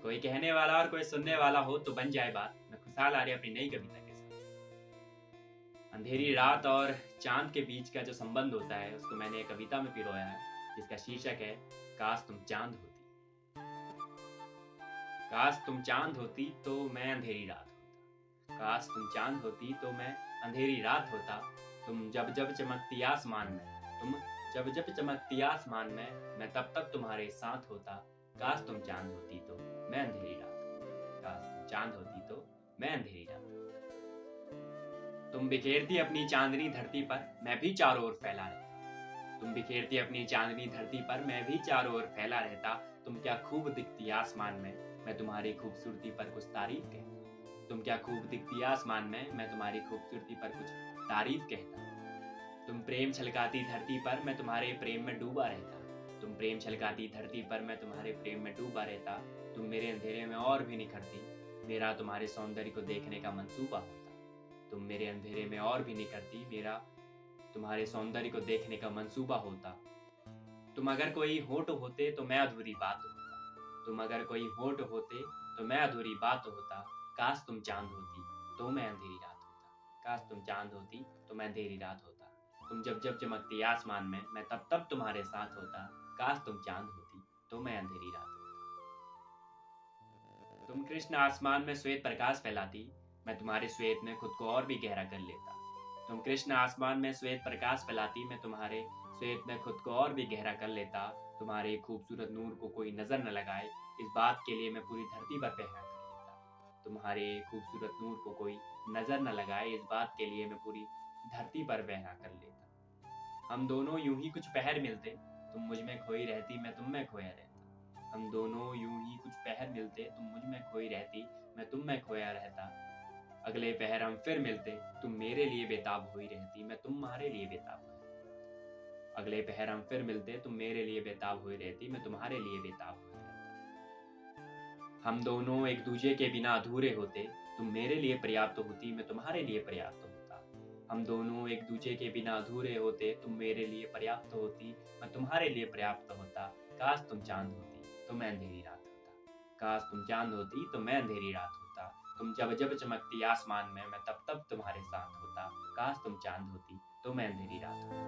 कोई कहने वाला और कोई सुनने वाला हो तो बन जाए बात। मैं खुशहाल आर्य अपनी नई कविता के साथ। अंधेरी रात और चांद के बीच का जो संबंध होता है उसको मैंने एक कविता में पिरोया है, जिसका शीर्षक है काश तुम चांद होती। काश तुम चांद होती तो मैं अंधेरी रात होता। काश तुम चांद होती तो मैं अंधेरी रात होता। तुम जब जब चमकती आसमान में, तुम जब जब चमकती आसमान में, मैं तब तब तुम्हारे साथ होता। काश तुम चांद होती तो मैं अंधेरी रात होता। काश तुम चांद होती तो मैं अंधेरी रात होता। तुम बिखेरती अपनी चांदनी धरती पर, मैं भी चारों ओर फैला रहता। तुम बिखेरती अपनी चांदनी धरती पर, मैं भी चारों ओर फैला रहता। तुम क्या खूब दिखती आसमान में, मैं तुम्हारी खूबसूरती पर कुछ तारीफ कहता। तुम क्या खूब दिखती आसमान में, मैं तुम्हारी खूबसूरती पर कुछ तारीफ कहता। तुम प्रेम छलकाती धरती पर, मैं तुम्हारे प्रेम में डूबा रहता। तुम प्रेम छलकाती धरती पर, मैं तुम्हारे प्रेम में डूबा रहता। तुम मेरे अंधेरे में और भी निखरती, मेरा तुम्हारे सौंदर्य को देखने का मंसूबा होता। तुम मेरे अंधेरे में और भी निखरती, मेरा तुम्हारे सौंदर्य को देखने का मंसूबा होता। तुम अगर कोई होठ होते तो मैं अधूरी बात होता। तुम अगर कोई होठ होते तो मैं अधूरी बात होता। काश तुम चांद होती तो मैं अंधेरी रात होता। काश तुम चांद होती तो मैं अंधेरी रात होता। तुम जब जब चमकती आसमान में, मैं तब तब तुम्हारे साथ होता। काश तुम चांद होती तो मैं अंधेरी रात होता। तुम कृष्ण आसमान में श्वेत प्रकाश फैलाती, मैं तुम्हारे श्वेत में खुद को और भी गहरा कर लेता। तुम कृष्ण आसमान में श्वेत प्रकाश फैलाती, मैं तुम्हारे श्वेत में खुद को और भी गहरा कर लेता। तुम्हारे खूबसूरत नूर को कोई नजर न लगाए, इस बात के लिए मैं पूरी धरती पर पहरा कर लेता। तुम्हारे खूबसूरत नूर को कोई नजर न लगाए, इस बात के लिए मैं पूरी धरती पर बहरा कर लेता। हम दोनों यूं ही कुछ पहर मिलते, तुम मुझ में खोई रहती, मैं तुम में खोया रहता। हम दोनों यूं ही कुछ पहर मिलते, तुम मुझ में खोई रहती, मैं तुम में खोया रहता। अगले पहर हम फिर मिलते, तुम मेरे लिए बेताब हुई रहती, मैं तुम्हारे लिए बेताब हुई रहती। अगले पहर हम फिर मिलते, तुम मेरे लिए बेताब हुई रहती, मैं तुम्हारे लिए बेताब हुई रहता। हम दोनों एक दूजे के बिना अधूरे होते, तुम मेरे लिए पर्याप्त होती, मैं तुम्हारे लिए पर्याप्त होता। हम दोनों एक दूजे के बिना अधूरे होते, तुम मेरे लिए पर्याप्त होती, मैं तुम्हारे लिए पर्याप्त होता। काश तुम चांद होती तो मैं अंधेरी रात होता। काश तुम चांद होती तो मैं अंधेरी रात होता। तुम जब जब चमकती आसमान में, मैं तब तब तुम्हारे साथ होता। काश तुम चांद होती तो मैं अंधेरी रात होता।